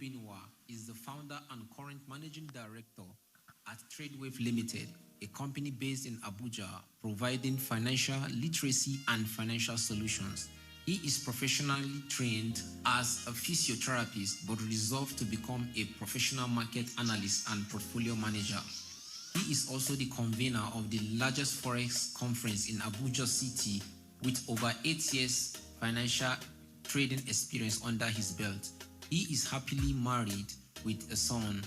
Obinwa is the founder and current managing director at TradeWave Limited, a company based in Abuja providing financial literacy and financial solutions. He is professionally trained as a physiotherapist but resolved to become a professional market analyst and portfolio manager. He is also the convener of the largest Forex conference in Abuja City with over 8 years financial trading experience under his belt. He is happily married with a son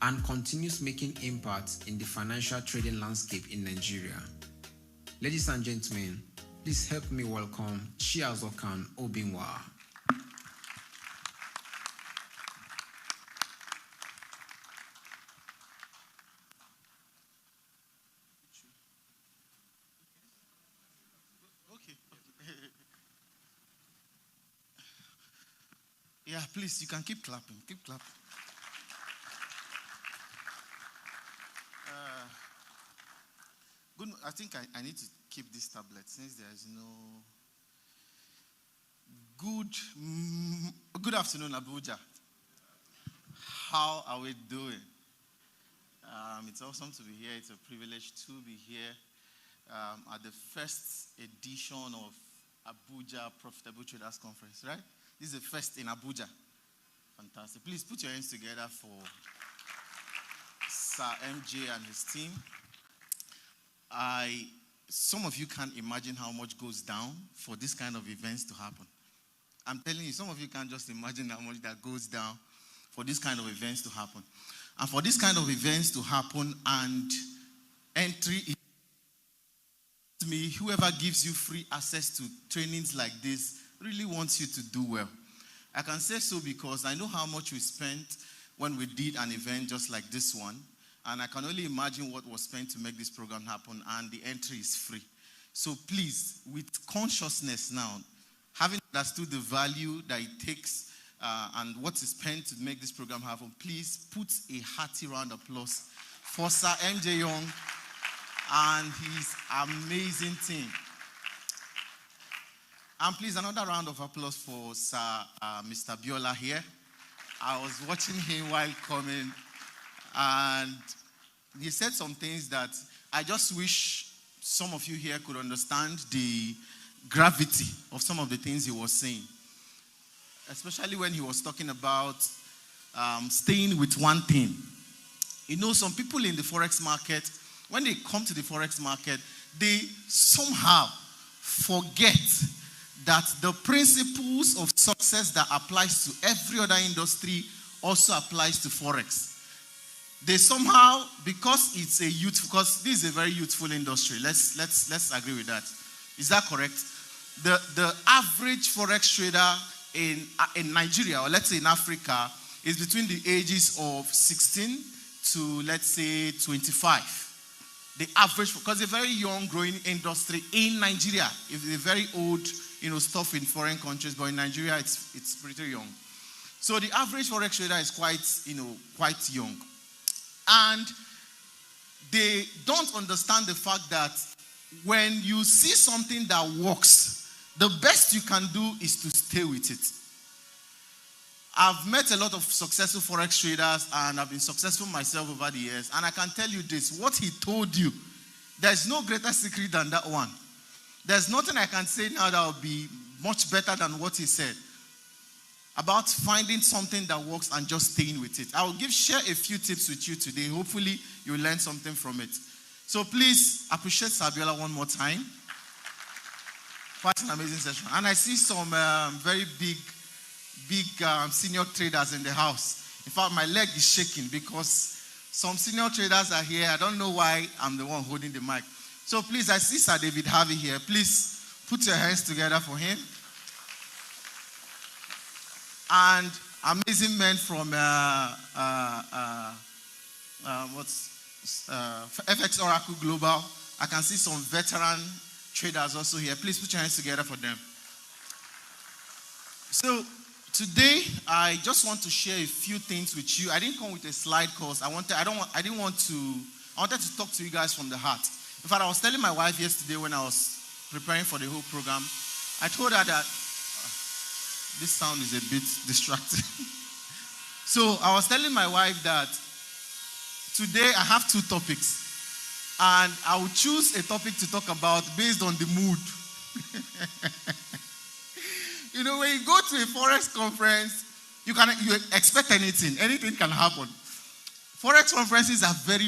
and continues making impact in the financial trading landscape in Nigeria. Ladies and gentlemen, please help me welcome Chiazokan Obinwa. Okay. Yeah, please, you can keep clapping. Keep clapping. Good. I think I need to keep this tablet since there is no. Good afternoon, Abuja. How are we doing? It's awesome to be here. It's a privilege to be here at the first edition of Abuja Profitable Traders Conference, right? This is the first in Abuja. Fantastic. Please put your hands together for Sir MJ and his team. Some of you can't imagine how much goes down for this kind of events to happen. I'm telling you, some of you can't just imagine how much that goes down for this kind of events to happen. And for this kind of events to happen and entry, whoever gives you free access to trainings like this really wants you to do well. I can say so because I know how much we spent when we did an event just like this one. And I can only imagine what was spent to make this program happen, and the entry is free. So please, with consciousness now, having understood the value that it takes and what is spent to make this program happen, please put a hearty round of applause for Sir MJ Young and his amazing team. And please, another round of applause for Sir Mr. Biola here. I was watching him while coming, and he said some things that I just wish some of you here could understand the gravity of some of the things he was saying. Especially when he was talking about staying with one thing. You know, some people in the Forex market, when they come to the Forex market, they somehow forget that the principles of success that applies to every other industry also applies to Forex. They somehow, because it's because this is a very youthful industry. Let's agree with that. Is that correct? The average Forex trader in Nigeria, or let's say in Africa, is between the ages of 16 to, let's say, 25. The average, because it's a very young growing industry in Nigeria. It's a very old, stuff in foreign countries, but in Nigeria it's pretty young. So the average Forex trader is quite young. And they don't understand the fact that when you see something that works, the best you can do is to stay with it. I've met a lot of successful Forex traders, and I've been successful myself over the years. And I can tell you this, what he told you, there's no greater secret than that one. There's nothing I can say now that will be much better than what he said about finding something that works and just staying with it. I will share a few tips with you today. Hopefully, you'll learn something from it. So please appreciate Sabiola one more time. Quite an amazing session. And I see some very big senior traders in the house. In fact, my leg is shaking because some senior traders are here. I don't know why I'm the one holding the mic. So please, I see Sir David Harvey here. Please put your hands together for him. And amazing men from FX Oracle Global. I can see some veteran traders also here. Please put your hands together for them. So today, I just want to share a few things with you. I didn't come with a slide because I wanted to talk to you guys from the heart. In fact, I was telling my wife yesterday when I was preparing for the whole program, I told her that this sound is a bit distracting. So I was telling my wife that today I have 2 topics. And I will choose a topic to talk about based on the mood. You know, when you go to a Forex conference, you expect anything. Anything can happen. Forex conferences are very...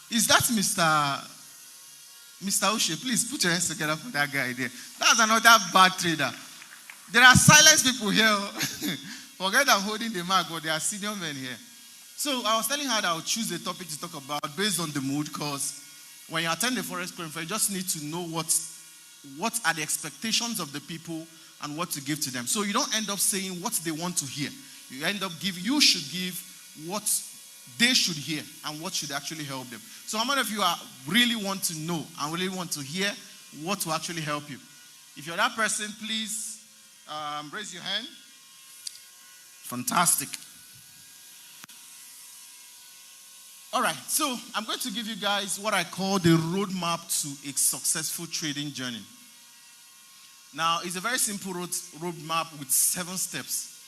is that Mr. Oshe? Please put your hands together for that guy there. That's another bad trader. There are silent people here. Forget I'm holding the mic, but there are senior men here. So I was telling her that I would choose a topic to talk about based on the mood, because when you attend the Forex conference, you just need to know what are the expectations of the people and what to give to them. So you don't end up saying what they want to hear. You should give what they should hear and what should actually help them. So how many of you really want to know and really want to hear what will actually help you? If you're that person, please raise your hand. Fantastic. All right, so I'm going to give you guys what I call the roadmap to a successful trading journey. Now, it's a very simple roadmap with 7 steps.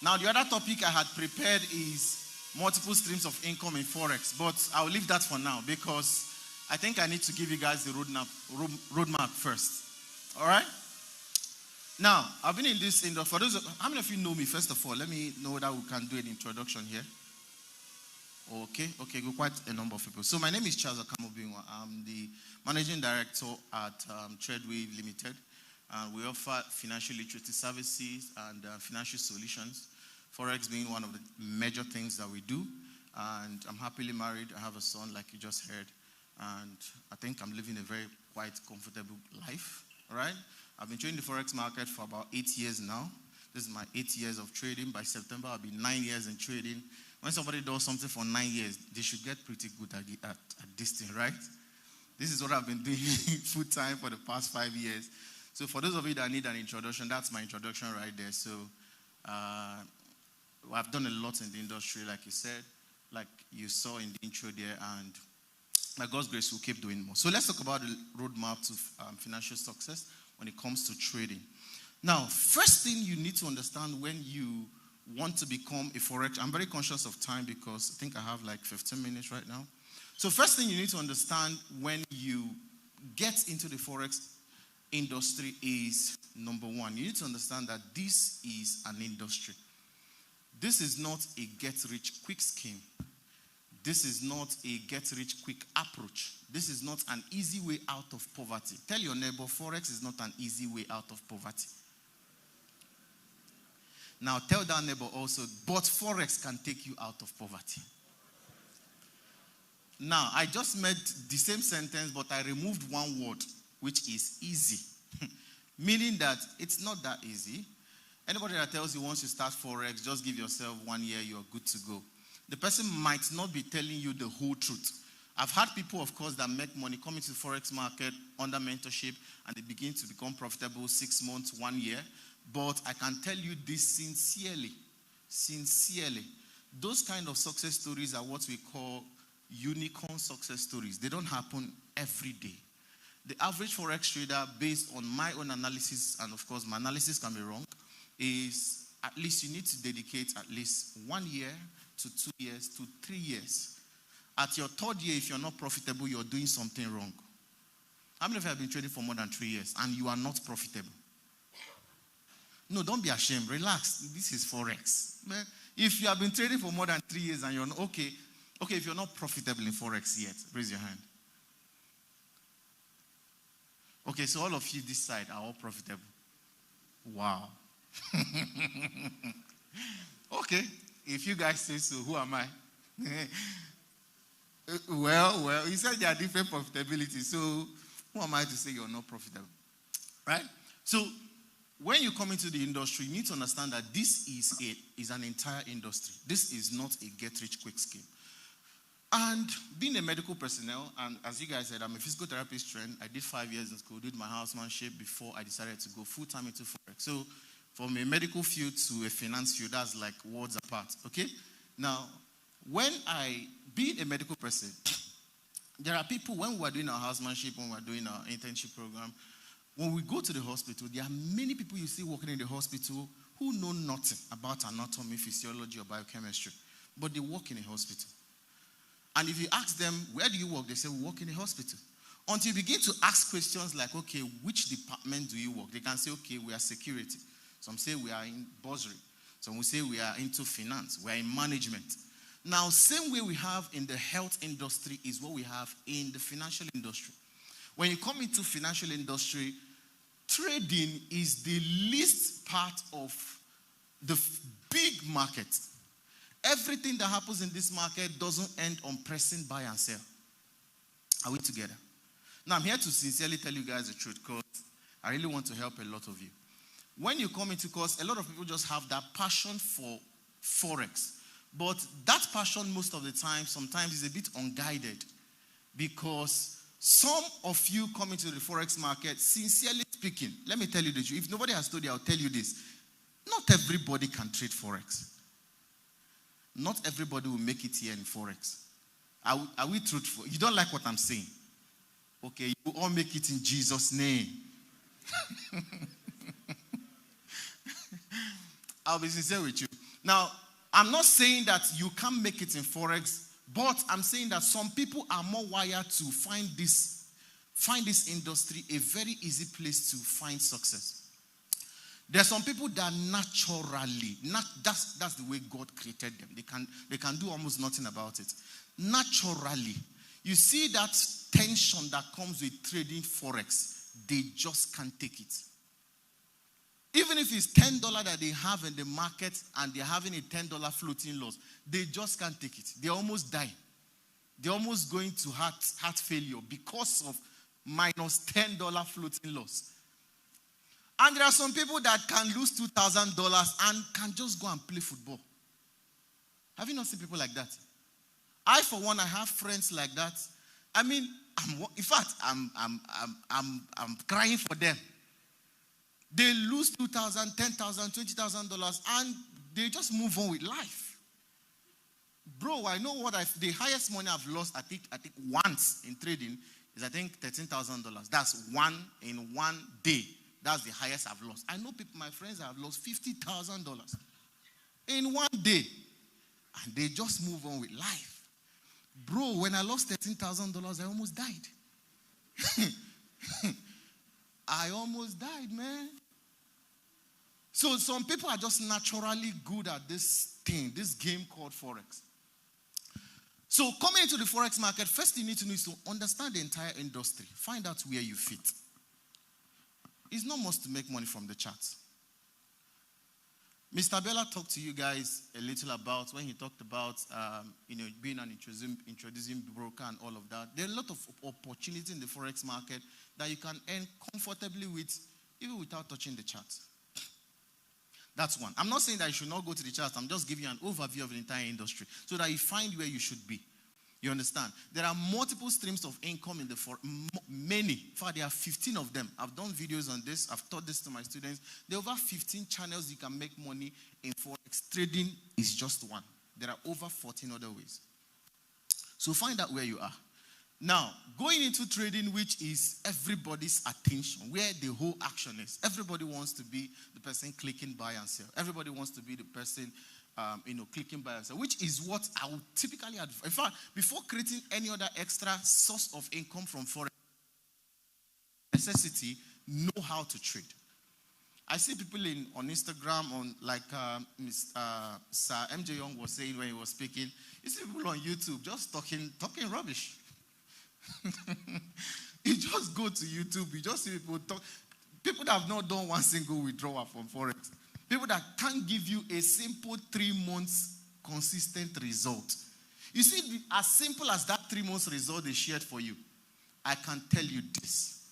Now, the other topic I had prepared is multiple streams of income in Forex, but I'll leave that for now because I think I need to give you guys the roadmap first. All right? Now, I've been in this industry. How many of you know me, first of all? Let me know that we can do an introduction here. Okay, quite a number of people. So my name is Charles Akamobinwa. I'm the managing director at TradeWave Limited. We offer financial literacy services and financial solutions. Forex being one of the major things that we do. And I'm happily married. I have a son, like you just heard. And I think I'm living a very quite comfortable life. All right? I've been trading the Forex market for about 8 years now. This is my 8 years of trading. By September, I'll be 9 years in trading. When somebody does something for 9 years, they should get pretty good at this thing, right? This is what I've been doing full time for the past 5 years. So for those of you that need an introduction, that's my introduction right there. So I've done a lot in the industry, like you said, like you saw in the intro there, and by God's grace, we'll keep doing more. So let's talk about the roadmap to financial success when it comes to trading. Now, first thing you need to understand when you want to become a Forex, I'm very conscious of time because I think I have like 15 minutes right now. So first thing you need to understand when you get into the Forex industry is, number one, you need to understand that this is an industry. This is not a get-rich-quick scheme. This is not a get-rich-quick approach. This is not an easy way out of poverty. Tell your neighbor, Forex is not an easy way out of poverty. Now tell that neighbor also, but Forex can take you out of poverty. Now, I just made the same sentence, but I removed one word, which is easy. Meaning that it's not that easy. Anybody that tells you once you start Forex, just give yourself 1 year, you're good to go. The person might not be telling you the whole truth. I've had people, of course, that make money come into the Forex market under mentorship, and they begin to become profitable 6 months, 1 year. But I can tell you this sincerely. Those kind of success stories are what we call unicorn success stories. They don't happen every day. The average Forex trader, based on my own analysis, and of course my analysis can be wrong, is at least you need to dedicate at least 1 year to 2 years to 3 years. At your 3rd year, if you're not profitable, you're doing something wrong. How many of you have been trading for more than 3 years and you are not profitable? No, don't be ashamed. Relax. This is Forex. If you have been trading for more than 3 years and you're not, okay, if you're not profitable in Forex yet, raise your hand. Okay, so all of you this side are all profitable. Wow. Okay, if you guys say so, who am I? Well, you said there are different profitability, so who am I to say you're not profitable? Right? So, when you come into the industry, you need to understand that this is an entire industry. This is not a get-rich-quick scheme. And being a medical personnel, and as you guys said, I'm a physical therapist trained. I did 5 years in school, did my housemanship before I decided to go full-time into Forex. So, from a medical field to a finance field, that's like worlds apart, okay? Now, being a medical person, there are people, when we're doing our housemanship, when we're doing our internship program, when we go to the hospital, there are many people you see working in the hospital who know nothing about anatomy, physiology, or biochemistry, but they work in a hospital. And if you ask them, where do you work? They say, we work in a hospital. Until you begin to ask questions like, okay, which department do you work? They can say, okay, we are security. Some say we are in bursary. Some will say we are into finance. We are in management. Now, same way we have in the health industry is what we have in the financial industry. When you come into financial industry, trading is the least part of the big market. Everything that happens in this market doesn't end on pressing buy and sell. Are we together? Now, I'm here to sincerely tell you guys the truth because I really want to help a lot of you. When you come into course, a lot of people just have that passion for Forex. But that passion most of the time, sometimes is a bit unguided because some of you come into the Forex market, sincerely speaking, let me tell you the truth. If nobody has told you, I'll tell you this. Not everybody can trade Forex. Not everybody will make it here in Forex. Are we truthful? You don't like what I'm saying? Okay, you will all make it in Jesus' name. I'll be sincere with you. Now, I'm not saying that you can't make it in Forex, but I'm saying that some people are more wired to find this industry a very easy place to find success. There are some people that naturally, that's the way God created them. They can do almost nothing about it. Naturally, you see that tension that comes with trading Forex, they just can't take it. Even if it's $10 that they have in the market and they're having a $10 floating loss, they just can't take it. They're almost dying. They're almost going to heart failure because of minus $10 floating loss. And there are some people that can lose $2,000 and can just go and play football. Have you not seen people like that? I, for one, I have friends like that. I mean, in fact, I'm crying for them. They lose $2,000, $10,000, $20,000, and they just move on with life. Bro, I know what the highest money I've lost, I think once in trading is $13,000. That's one in one day. That's the highest I've lost. I know people, my friends, have lost $50,000 in one day, and they just move on with life. Bro, when I lost $13,000, I almost died. I almost died, man. So some people are just naturally good at this thing, this game called Forex. So coming into the Forex market, first you need to know is to understand the entire industry. Find out where you fit. It's not much to make money from the charts. Mr. Bella talked to you guys a little about when he talked about being an introducing broker and all of that. There are a lot of opportunities in the Forex market that you can earn comfortably with, even without touching the chart. That's one. I'm not saying that you should not go to the chart. I'm just giving you an overview of the entire industry so that you find where you should be. You understand? There are multiple streams of income in the many. In fact, there are 15 of them. I've done videos on this. I've taught this to my students. There are over 15 channels you can make money in Forex. Trading is just one. There are over 14 other ways. So find out where you are. Now, going into trading, which is everybody's attention, where the whole action is. Everybody wants to be the person clicking buy and sell. Everybody wants to be the person clicking buy and sell, which is what I would typically advise. In fact, before creating any other extra source of income from Forex, necessity, know how to trade. I see people on Instagram, Sir MJ Young was saying when he was speaking, you see people on YouTube just talking rubbish. You just go to YouTube, you just see people talk. People that have not done one single withdrawal from Forex. People that can't give you a simple 3 months consistent result. You see, as simple as that 3 months result they shared for you, I can tell you this.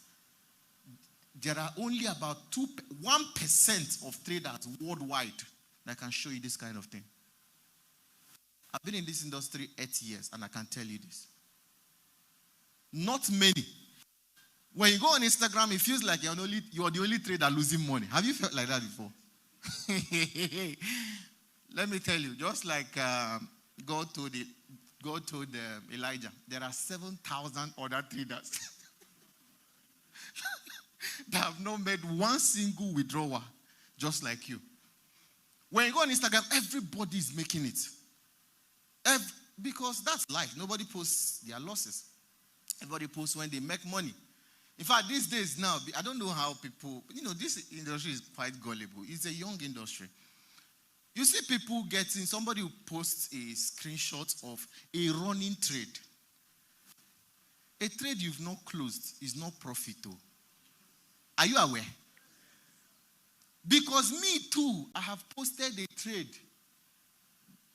There are only about 1% of traders worldwide that can show you this kind of thing. I've been in this industry 8 years, and I can tell you this. Not many. When you go on Instagram, it feels like you're the only trader losing money. Have you felt like that before? Let me tell you, just like God told Elijah, there are 7,000 other traders that have not made one single withdrawal, just like you. When you go on Instagram, everybody is making it. Because that's life. Nobody posts their losses. Everybody posts when they make money. In fact, these days now, I don't know how people, this industry is quite gullible. It's a young industry. You see people getting, somebody who posts a screenshot of a running trade. A trade you've not closed is not profitable. Are you aware? Because me too, I have posted a trade,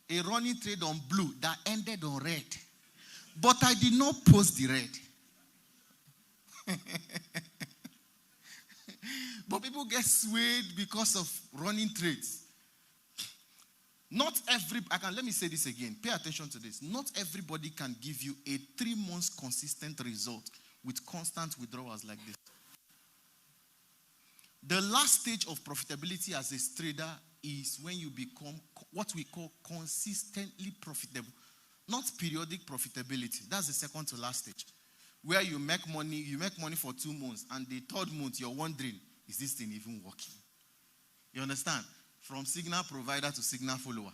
a running trade on blue that ended on red. But I did not post the red. But people get swayed because of running trades. Let me say this again. Pay attention to this. Not everybody can give you a 3 months consistent result with constant withdrawals like this. The last stage of profitability as a trader is when you become what we call consistently profitable. Not periodic profitability. That's the second to last stage. Where you make money for 2 months, and the 3rd month you're wondering, is this thing even working? You understand? From signal provider to signal follower.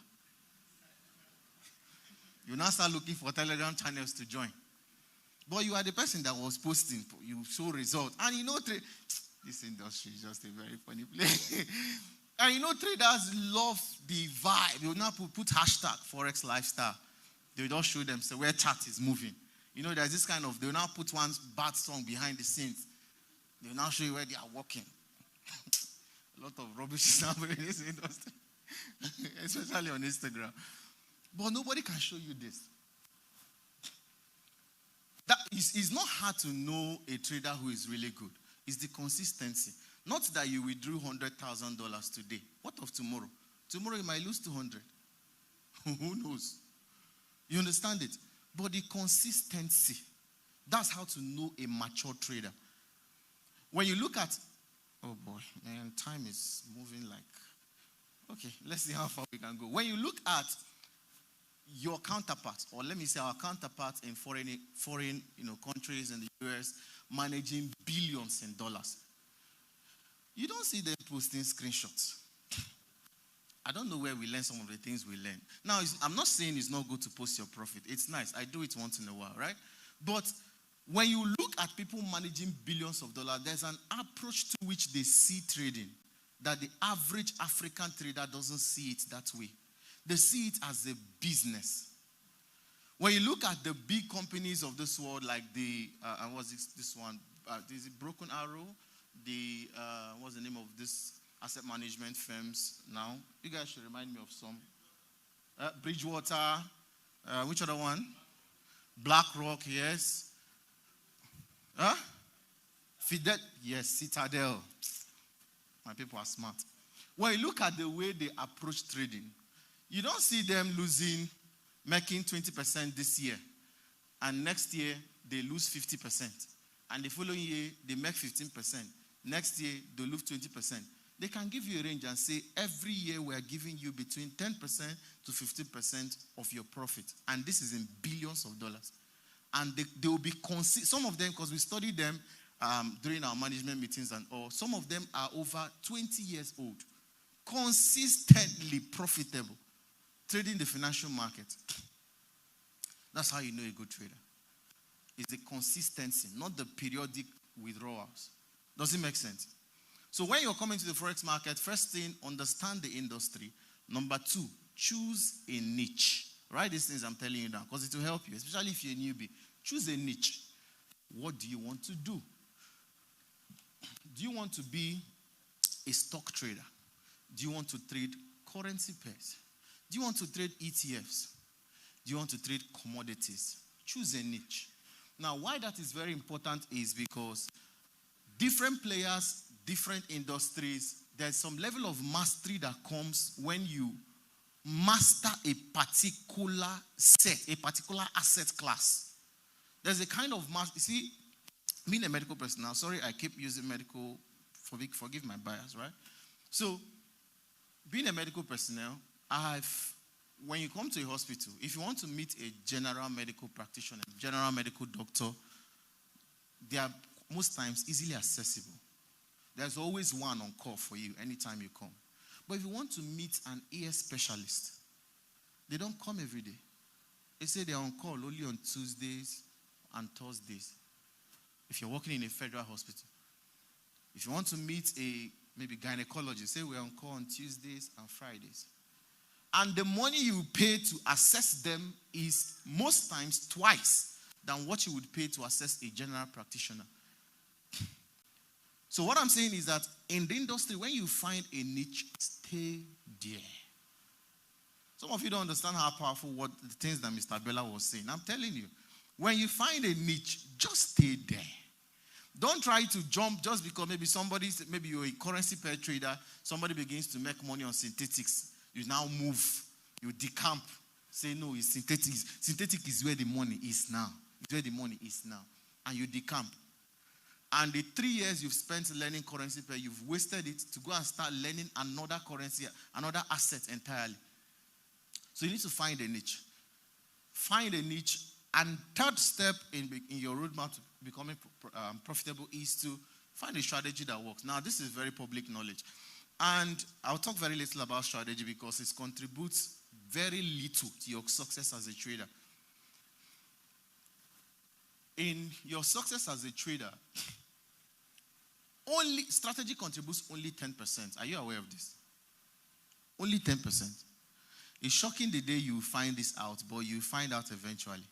You now start looking for Telegram channels to join. But you are the person that was posting. You show results. And this industry is just a very funny place. And traders love the vibe. They will now put hashtag Forex lifestyle. They will just show them where chat is moving. There's this kind of, they will now put one bad song behind the scenes. They will now show you where they are working. A lot of rubbish is happening in this industry. Especially on Instagram. But nobody can show you this. It's not hard to know a trader who is really good. It's the consistency. Not that you withdrew $100,000 today. What of tomorrow? Tomorrow you might lose 200. Who knows? You understand it? But the consistency. That's how to know a mature trader. When you look at, oh boy, man, time is moving like, okay, let's see how far we can go. When you look at your counterparts, or let me say our counterparts in foreign countries in the US, managing billions in dollars, you don't see them posting screenshots. I don't know where we learn some of the things we learn. Now, I'm not saying it's not good to post your profit. It's nice. I do it once in a while, right? But when you look at people managing billions of dollars, there's an approach to which they see trading that the average African trader doesn't see it that way. They see it as a business. When you look at the big companies of this world, like what's this one? Is it Broken Arrow? What's the name of this asset management firms now? You guys should remind me of some. Bridgewater. Which other one? BlackRock, yes. Fidel, yes, Citadel. My people are smart. When you look at the way they approach trading, you don't see them making 20% this year. And next year, they lose 50%. And the following year, they make 15%. Next year, they lose 20%. They can give you a range and say, every year we are giving you between 10% to 15% of your profit. And this is in billions of dollars. And they will be some of them, because we studied them during our management meetings and all, some of them are over 20 years old. Consistently profitable. Trading the financial market. That's how you know a good trader. It's the consistency, not the periodic withdrawals. Does it make sense? So when you're coming to the Forex market, first thing, understand the industry. Number 2, choose a niche. Write these things I'm telling you now, because it will help you, especially if you're a newbie. Choose a niche. What do you want to do? Do you want to be a stock trader? Do you want to trade currency pairs? Do you want to trade ETFs? Do you want to trade commodities? Choose a niche. Now, why that is very important is because different players, different industries, there's some level of mastery that comes when you master a particular asset class. There's a kind of master. You see, being a medical personnel, sorry, I keep using medical, forgive my bias, right? So, being a medical personnel, when you come to a hospital, if you want to meet a general medical practitioner, general medical doctor, they are most times easily accessible. There's always one on call for you anytime you come. But if you want to meet an ear specialist, they don't come every day. They say they're on call only on Tuesdays and Thursdays. If you're working in a federal hospital. If you want to meet a maybe gynecologist, say we're on call on Tuesdays and Fridays. And the money you pay to assess them is most times twice than what you would pay to assess a general practitioner. So what I'm saying is that in the industry, when you find a niche, stay there. Some of you don't understand how powerful what the things that Mr. Bella was saying. I'm telling you, when you find a niche, just stay there. Don't try to jump just because maybe you're a currency pair trader, somebody begins to make money on synthetics. You now move, you decamp, say no, it's synthetic. Synthetic is where the money is now. It's where the money is now. And you decamp. And the 3 years you've spent learning currency pair, you've wasted it to go and start learning another currency, another asset entirely. So you need to find a niche. Find a niche. And third step in your roadmap to becoming profitable is to find a strategy that works. Now, this is very public knowledge. And I'll talk very little about strategy because it contributes very little to your success as a trader. In your success as a trader, strategy contributes only 10%. Are you aware of this? Only 10%. It's shocking the day you find this out, but you find out eventually.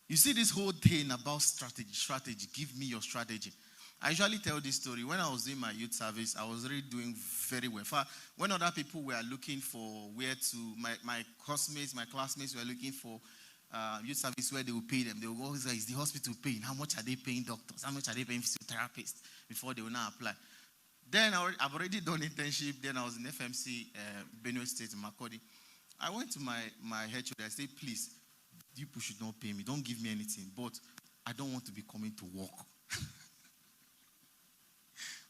You see this whole thing about strategy, give me your strategy. I usually tell this story. When I was doing my youth service, I was really doing very well. When other people were looking for where to, my classmates were looking for youth service where they will pay them. They will always say, is the hospital paying? How much are they paying doctors? How much are they paying physiotherapists before they will now apply? Then I've already done internship. Then I was in FMC, Benue State, in Makodi. I went to my HOD. I said, please, you people should not pay me. Don't give me anything. But I don't want to be coming to work.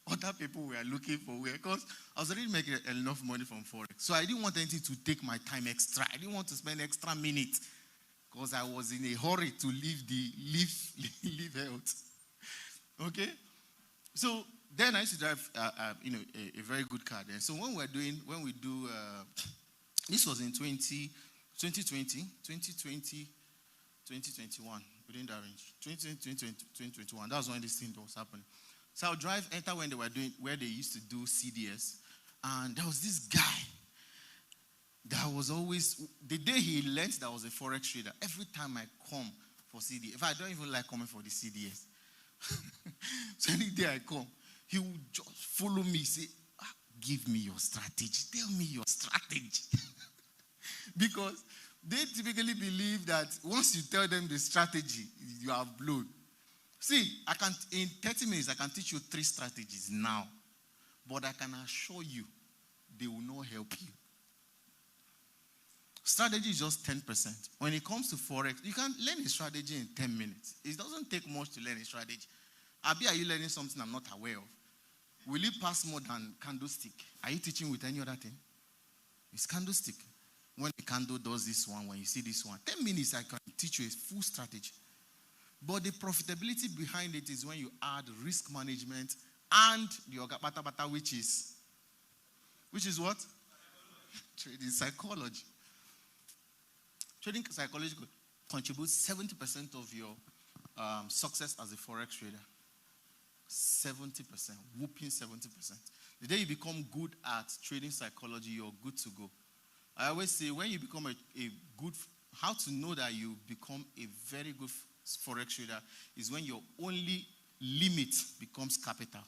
Other people were looking for work because I was already making enough money from Forex. So I didn't want anything to take my time extra. I didn't want to spend extra minutes because I was in a hurry to leave health. Okay? So then I used to drive a very good car then. So when we do this was in 2020, 2021, within that range. 2021. That was when this thing was happening. So I'll enter when they were doing, where they used to do CDS. And there was this guy that was always, the day he learned that I was a Forex trader, every time I come for CDS, if I don't even like coming for the CDS, so any day I come, he would just follow me, say, give me your strategy. Tell me your strategy. Because they typically believe that once you tell them the strategy, you have blown. See, in 30 minutes, I can teach you 3 strategies now. But I can assure you, they will not help you. Strategy is just 10%. When it comes to Forex, you can learn a strategy in 10 minutes. It doesn't take much to learn a strategy. Abi, are you learning something I'm not aware of? Will it pass more than candlestick? Are you teaching with any other thing? It's candlestick. When the candle does this one, when you see this one, 10 minutes I can teach you a full strategy. But the profitability behind it is when you add risk management and the Ogapata, which is what? Trading psychology. Trading psychology contributes 70% of your success as a Forex trader. 70%, whooping 70%. The day you become good at trading psychology, you're good to go. I always say when you become how to know that you become a very good Forex trader is when your only limit becomes capital.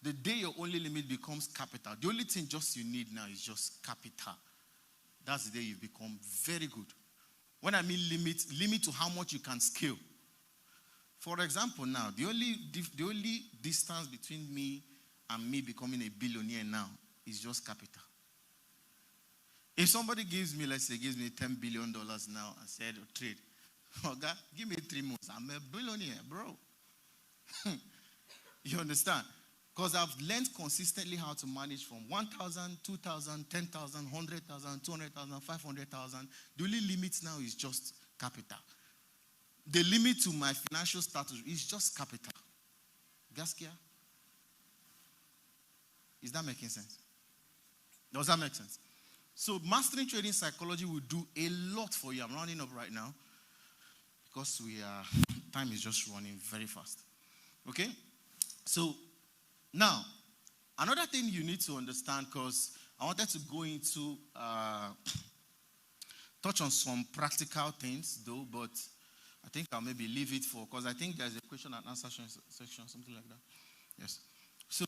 The day your only limit becomes capital, the only thing just you need now is just capital. That's the day you become very good. When I mean limit to how much you can scale. For example, now, the only distance between me and me becoming a billionaire now is just capital. If somebody gives me $10 billion now and said, trade, okay, give me 3 months, I'm a billionaire, bro. You understand? Because I've learned consistently how to manage from 1,000, 2,000, 10,000, 100,000, 200,000, 500,000. The only limit now is just capital. The limit to my financial status is just capital. Gaskia? Is that making sense? Does that make sense? So mastering trading psychology will do a lot for you. I'm rounding up right now because time is just running very fast. Okay? So now, another thing you need to understand, because I wanted to go into, touch on some practical things though, but I think I'll maybe leave it for, because I think there's a question and answer section, something like that. Yes. So,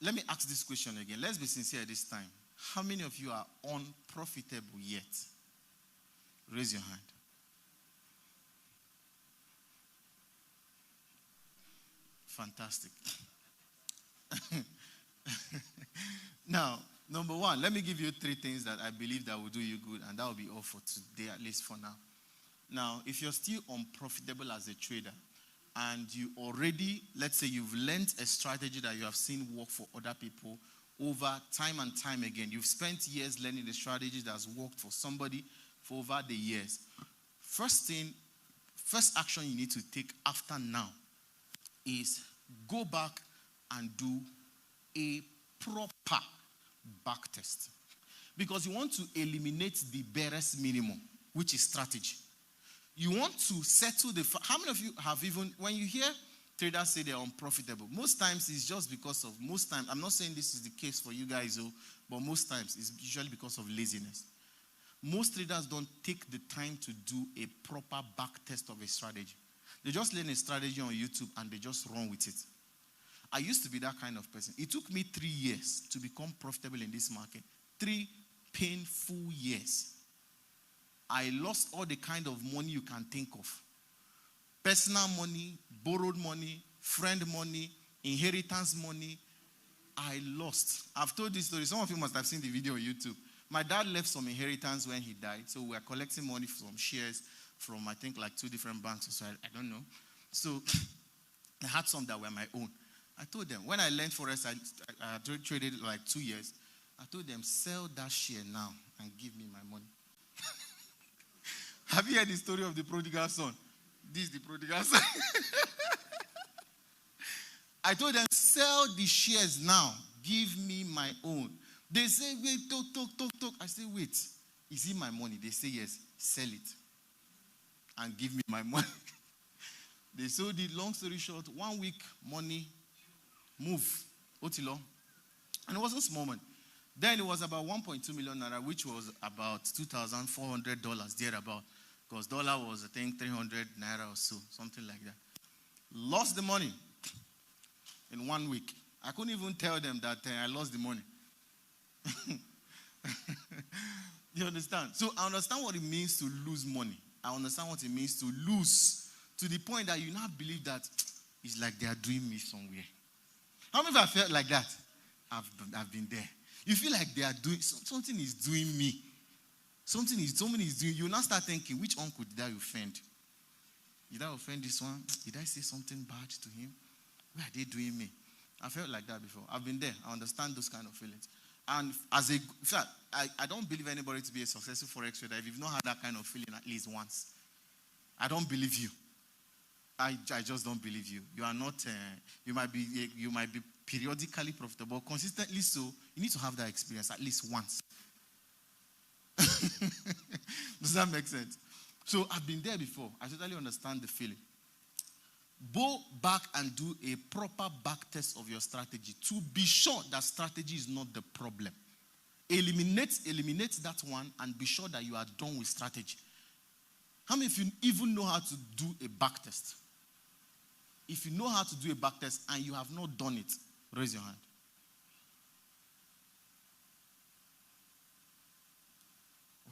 let me ask this question again. Let's be sincere this time. How many of you are unprofitable yet? Raise your hand. Fantastic. Now, number one, let me give you 3 things that I believe that will do you good, and that will be all for today, at least for now. Now, if you're still unprofitable as a trader, and you already, let's say you've learned a strategy that you have seen work for other people over time and time again, you've spent years learning the strategy that's worked for somebody for over the years. First action you need to take after now is go back and do a proper back test. Because you want to eliminate the barest minimum, which is strategy. You want to settle how many of you have even, when you hear traders say they're unprofitable, most times it's just because of, I'm not saying this is the case for you guys, but most times it's usually because of laziness. Most traders don't take the time to do a proper back test of a strategy. They just learn a strategy on YouTube and they just run with it. I used to be that kind of person. It took me 3 years to become profitable in this market. 3 painful years. I lost all the kind of money you can think of. Personal money, borrowed money, friend money, inheritance money. I lost. I've told this story. Some of you must have seen the video on YouTube. My dad left some inheritance when he died. So we were collecting money from shares from, I think, like 2 different banks. So I don't know. So I had some that were my own. I told them, when I learned Forex, I traded like 2 years. I told them, sell that share now and give me my money. Have you heard the story of the prodigal son? This is the prodigal son. I told them, sell the shares now. Give me my own. They say, wait, talk. I say, wait. Is it my money? They say, yes. Sell it. And give me my money. They sold it. Long story short, 1 week, money, move. Otilo. And it wasn't small money. Then it was about 1.2 million naira, which was about $2,400 thereabout. Because dollar was, I think, 300 naira or so, something like that. Lost the money in 1 week. I couldn't even tell them that I lost the money. You understand? So I understand what it means to lose money. I understand what it means to lose to the point that you now believe that it's like they are doing me somewhere. How many of you have felt like that? I've been there. You feel like they are doing, something is doing me. Somebody is doing, you now start thinking, which uncle did I offend? Did I offend this one? Did I say something bad to him? Why are they doing me? I felt like that before. I've been there. I understand those kind of feelings. And I don't believe anybody to be a successful Forex trader if you've not had that kind of feeling at least once. I don't believe you. I just don't believe you. You are not, you might be periodically profitable, consistently so. You need to have that experience at least once. Does that make sense? So I've been there before. I totally understand the feeling. Go back and do a proper back test of your strategy to be sure that strategy is not the problem. Eliminate that one and be sure that you are done with strategy. How many of you even know how to do a back test? If you know how to do a back test and you have not done it, raise your hand.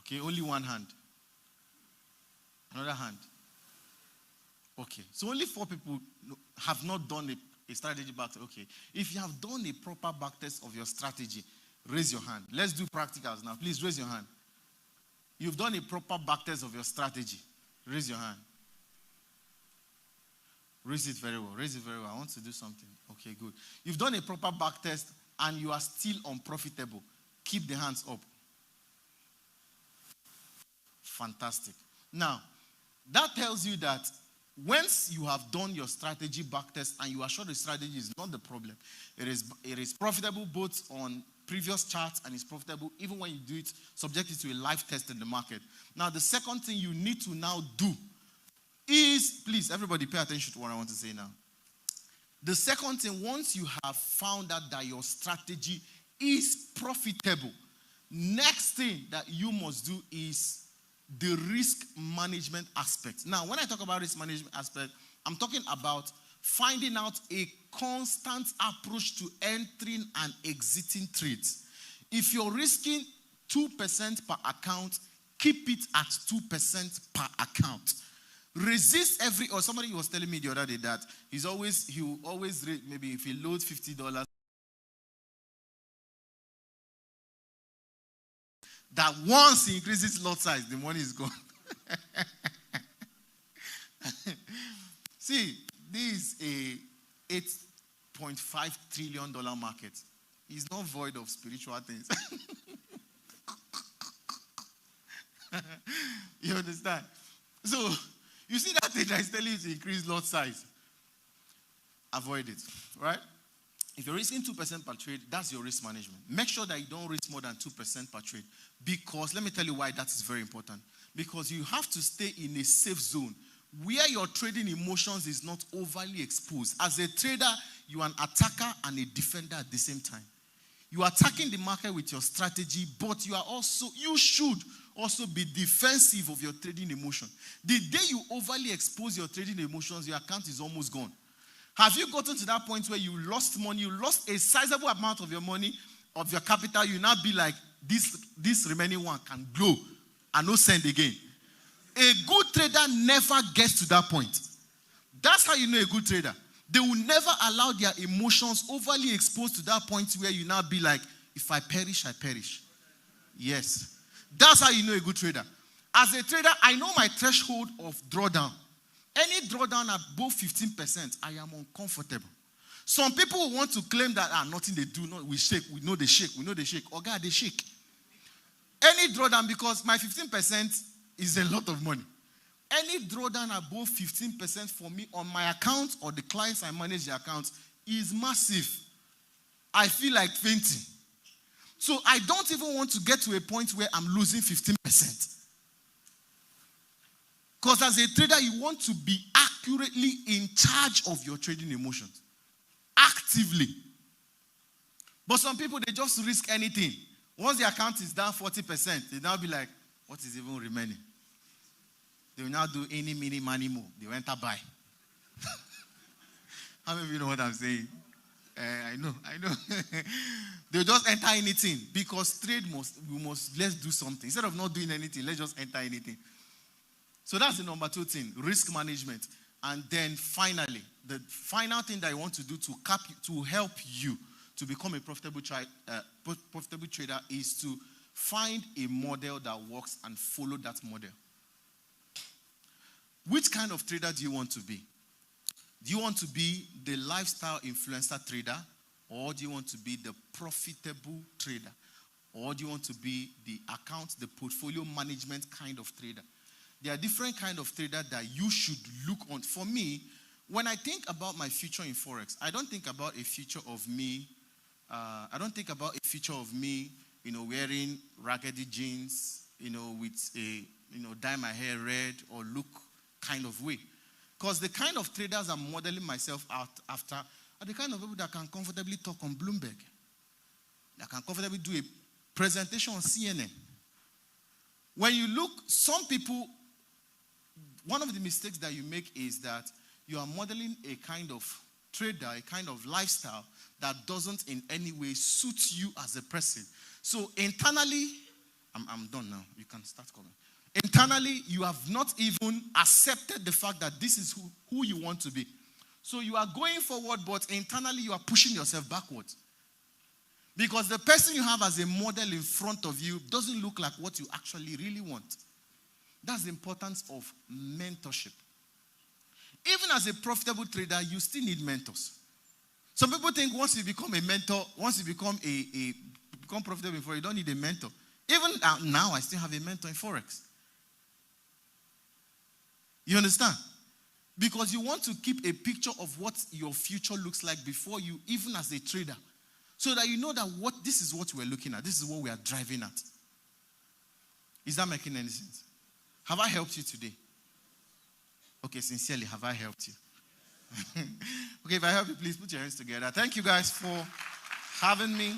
Okay, only one hand. Another hand. Okay, so only 4 people have not done a strategy back test. Okay, if you have done a proper back test of your strategy, raise your hand. Let's do practicals now. Please raise your hand. You've done a proper back test of your strategy. Raise your hand. Raise it very well. Raise it very well. I want to do something. Okay, good. You've done a proper back test and you are still unprofitable. Keep the hands up. Fantastic. Now, that tells you that Once you have done your strategy back test and you are sure the strategy is not the problem, it is profitable both on previous charts and it's profitable even when you do it subjected to a live test in the market. Now, the second thing you need to now do is, please, everybody pay attention to what I want to say now. The second thing, once you have found out that your strategy is profitable, next thing that you must do is the risk management aspect. Now, when I talk about risk management aspect, I'm talking about finding out a constant approach to entering and exiting trades. If you're risking 2% per account, keep it at 2% per account. Resist or somebody was telling me the other day that he will always, maybe if he loads $50, that once he increases lot size, the money is gone. See, this is a $8.5 trillion market. It's not void of spiritual things. You understand? So, you see that thing that is telling you to increase lot size. Avoid it, right? If you're risking 2% per trade, that's your risk management. Make sure that you don't risk more than 2% per trade. Because, let me tell you why that is very important. Because you have to stay in a safe zone where your trading emotions is not overly exposed. As a trader, you are an attacker and a defender at the same time. You are attacking the market with your strategy, but you should also be defensive of your trading emotion. The day you overly expose your trading emotions, your account is almost gone. Have you gotten to that point where you lost money, you lost a sizable amount of your money, of your capital, you now be like, this remaining one can blow and no send again. A good trader never gets to that point. That's how you know a good trader. They will never allow their emotions overly exposed to that point where you now be like, if I perish, I perish. Yes. That's how you know a good trader. As a trader, I know my threshold of drawdown. Any drawdown above 15%, I am uncomfortable. Some people want to claim that nothing they do, we shake, we know they shake. Oh God, they shake. Any drawdown, because my 15% is a lot of money. Any drawdown above 15% for me on my account or the clients I manage the account is massive. I feel like fainting. So I don't even want to get to a point where I'm losing 15%. Because as a trader, you want to be accurately in charge of your trading emotions. Actively. But some people, they just risk anything. Once the account is down 40%, they now be like, what is even remaining? They will now do any, mini, money, more. They will enter buy. How many of you know what I'm saying? I know. They'll just enter anything because let's do something. Instead of not doing anything, let's just enter anything. So that's the number 2 thing, risk management. And then finally, the final thing that I want to do to help you to become a profitable trader is to find a model that works and follow that model. Which kind of trader do you want to be? Do you want to be the lifestyle influencer trader, or do you want to be the profitable trader? Or do you want to be the portfolio management kind of trader? There are different kinds of traders that you should look on. For me, when I think about my future in Forex, I don't think about a future of me. Wearing raggedy jeans, with dye my hair red or look kind of way. Because the kind of traders I'm modeling myself out after are the kind of people that can comfortably talk on Bloomberg. That can comfortably do a presentation on CNN. When you look, some people, one of the mistakes that you make is that you are modeling a kind of trader, a kind of lifestyle that doesn't in any way suit you as a person. So internally, I'm done now. You can start calling. Internally, you have not even accepted the fact that this is who you want to be. So you are going forward, but internally you are pushing yourself backwards. Because the person you have as a model in front of you doesn't look like what you actually really want. That's the importance of mentorship. Even as a profitable trader, you still need mentors. Some people think once you become a mentor, once you become become profitable before, you don't need a mentor. Even now, I still have a mentor in Forex. You understand? Because you want to keep a picture of what your future looks like before you, even as a trader. So that you know that this is what we're looking at. This is what we are driving at. Is that making any sense? Have I helped you today? Okay, sincerely, have I helped you? Okay, if I help you, please put your hands together. Thank you guys for having me.